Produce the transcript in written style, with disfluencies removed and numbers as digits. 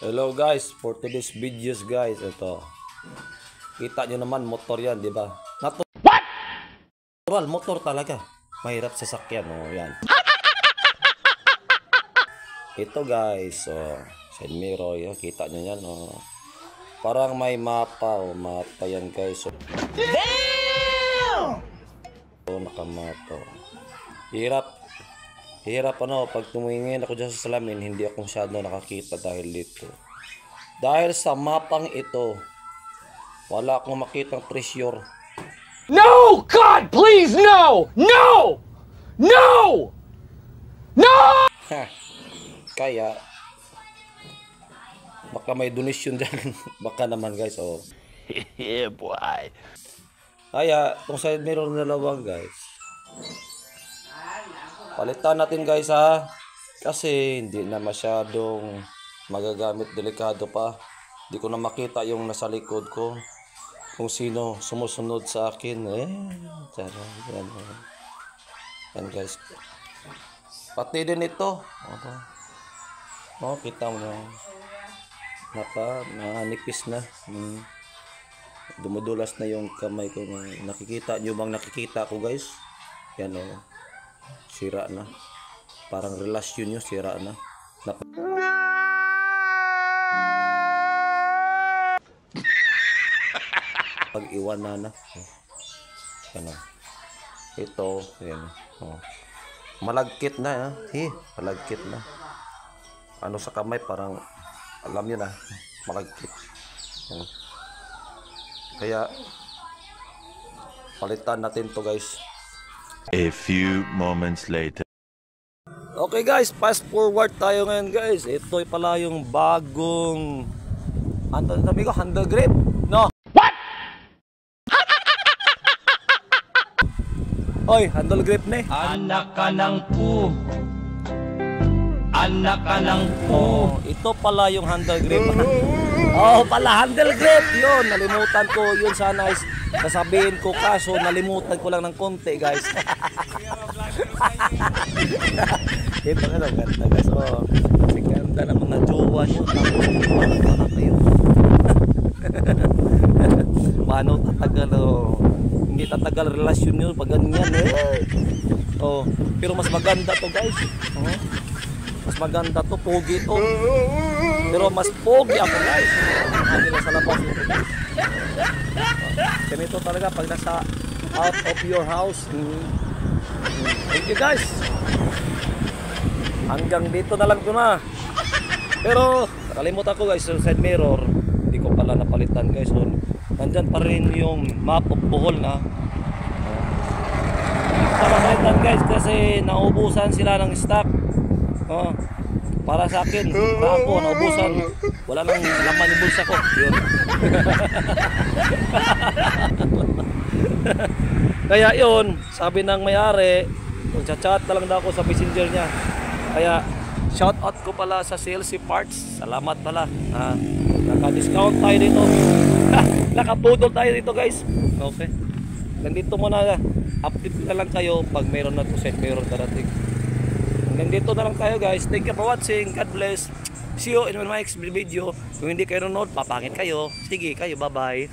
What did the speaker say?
Hello guys, for today's videos guys, ito. Kita nyo naman motor yan, di ba? Natural motor talaga. Mahirap sasakyan, oh, yan. Ito guys, oh, side mirror, yan, kita nyo yan, oh. Parang may mapa, oh, mapa yan guys. Oh. Damn! Oh, nakamapa. Hirap ano, pag tumingin ako dyan sa salamin, hindi ako masyado nakakita dahil dito. Dahil sa mapang ito, wala akong makitang treasure. No! God, please, no! No! No! No! Kaya, baka may donation dyan. Baka naman guys, oh. Yeah, boy. Kaya, kung side mirror na lawang guys, palitan natin guys ha. Kasi hindi na masyadong magagamit, delikado pa. Hindi ko na makita yung nasa likod ko. Kung sino sumusunod sa akin. Yan guys. Pati din ito. Oh, kita mo na. Nanipis na. Dumudulas na yung kamay ko. Nakikita nyo bang nakikita ko guys? Yan o. Sira na. Parang relasyon nyo, sira na. Pag-iwan na. Ano? Ito, yan. Oh. Malagkit na, malagkit na. Ano sa kamay, parang, alam nyo na, malagkit. Kaya, palitan natin to guys. A few moments later. Okay guys, fast forward tayo ngayon guys. Ito pala yung bagong sabi ko, handle grip. No. What? Oy, handle grip na. Anak ka ng po. Anak ka ng po. Ito pala yung handle grip. Oh, pala handle grip. Yun, nalimutan ko. Yun sana is sasabihin ko, kaso nalimutan ko lang ng konti guys. Ito na lang ganda guys. Oh, kasi ganda ng mga jowa nyo. Tapos para kayo. Paano tatagal, oh. Hindi tatagal relasyon nyo pag ganyan Oh, pero mas maganda to guys. Oh, mas maganda to, pogi to. Pero mas pogi ako guys. Nila sa labas ito guys. Ganito talaga pag nasa out of your house. Thank you guys. Hanggang dito na lang ito na. Pero nakalimutan ko guys, yung side mirror hindi ko pala napalitan guys. So, nandyan pa rin yung map of Bohol na para napalitan guys kasi naubusan sila ng stock. Para sa akin, ako naubusan, wala nang laman yung bulsa ko. Yun. Kaya yun, sabi ng may-ari, chat na lang daw ako sa messenger niya. Kaya shout out ko pala sa CLC Parts. Salamat pala. Naka-discount tayo dito. Nakapudol tayo dito guys. Okay. Nandito muna, update na lang kayo pag mayroon na to set, mayroon darating. Nandito na lang tayo guys. Thank you for watching. God bless. See you in my next video. Kung hindi kayo nanonood, papangit kayo. Sige kayo, bye bye.